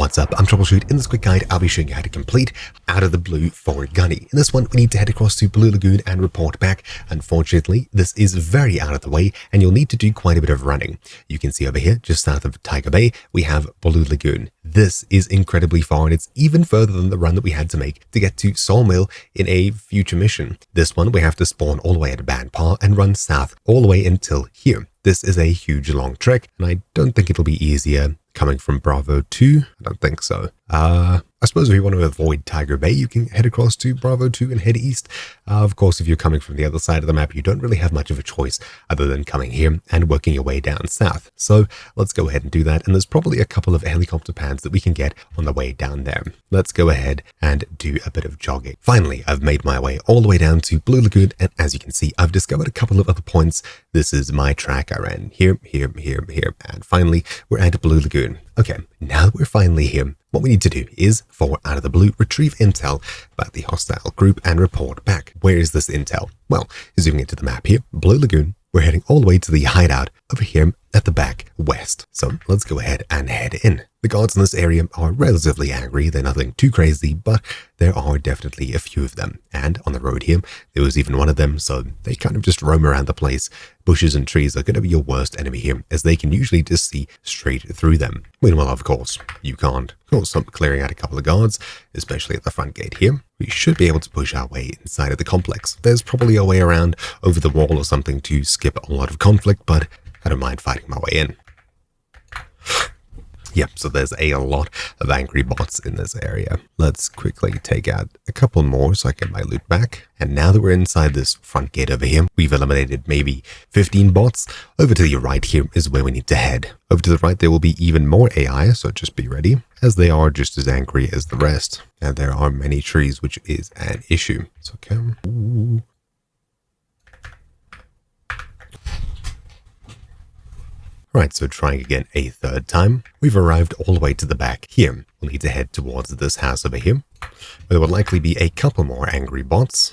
What's up? I'm Troubleshoot. In this quick guide, I'll be showing you how to complete Out of the Blue for Gunny. In this one, we need to head across to Blue Lagoon and report back. Unfortunately, this is very out of the way, and you'll need to do quite a bit of running. You can see over here, just south of Tiger Bay, we have Blue Lagoon. This is incredibly far, and it's even further than the run that we had to make to get to Sawmill in a future mission. This one, we have to spawn all the way at Banpa and run south all the way until here. This is a huge long trek, and I don't think it'll be easier coming from Bravo 2. I don't think so. I suppose if you want to avoid Tiger Bay, you can head across to Bravo 2 and head east. Of course, if you're coming from the other side of the map, you don't really have much of a choice other than coming here and working your way down south. So let's go ahead and do that. And there's probably a couple of helicopter pads that we can get on the way down there. Let's go ahead and do a bit of jogging. Finally, I've made my way all the way down to Blue Lagoon. And as you can see, I've discovered a couple of other points. This is my track. I ran here. And finally, we're at Blue Lagoon. Okay, now that we're finally here, what we need to do is, for Out of the Blue, retrieve intel about the hostile group and report back. Where is this intel? Well, zooming into the map here, Blue Lagoon, we're heading all the way to the hideout over here at the back west. So let's go ahead and head in. The guards in this area are relatively angry. They're nothing too crazy, but there are definitely a few of them. And on the road here, there was even one of them, so they kind of just roam around the place. Bushes and trees are going to be your worst enemy here, as they can usually just see straight through them. Meanwhile, of course, you can't. Of course, I'm clearing out a couple of guards, especially at the front gate here. We should be able to push our way inside of the complex. There's probably a way around over the wall or something to skip a lot of conflict, but I don't mind fighting my way in. Yep, so there's a lot of angry bots in this area. Let's quickly take out a couple more so I get my loot back. And now that we're inside this front gate over here, we've eliminated maybe 15 bots. Over to the right here is where we need to head. Over to the right, there will be even more AI, so just be ready, as they are just as angry as the rest. And there are many trees, which is an issue. So come. Ooh. Right, so trying again a third time, we've arrived all the way to the back here. We'll need to head towards this house over here, where there will likely be a couple more angry bots.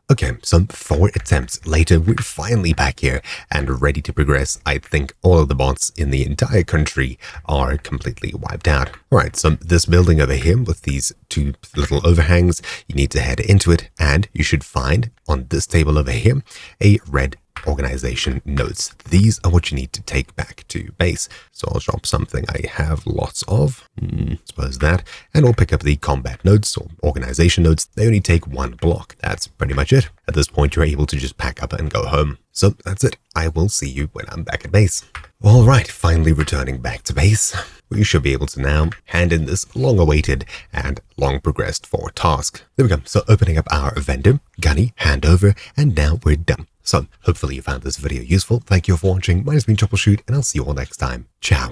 Okay, so 4 attempts later, we're finally back here and ready to progress. I think all of the bots in the entire country are completely wiped out. Alright, so this building over here with these 2 little overhangs, you need to head into it, and you should find on this table over here a red organization notes. These are what you need to take back to base. So I'll drop something I have lots of. Suppose that. And we'll pick up the combat notes or organization notes. They only take 1 block. That's pretty much it. At this point, you're able to just pack up and go home. So that's it. I will see you when I'm back at base. All right, finally returning back to base. We should be able to now hand in this long-awaited and long-progressed for task. There we go. So opening up our vendor, Gunny, hand over, and now we're done. So hopefully you found this video useful. Thank you for watching. My name's been Troubleshoot, and I'll see you all next time. Ciao.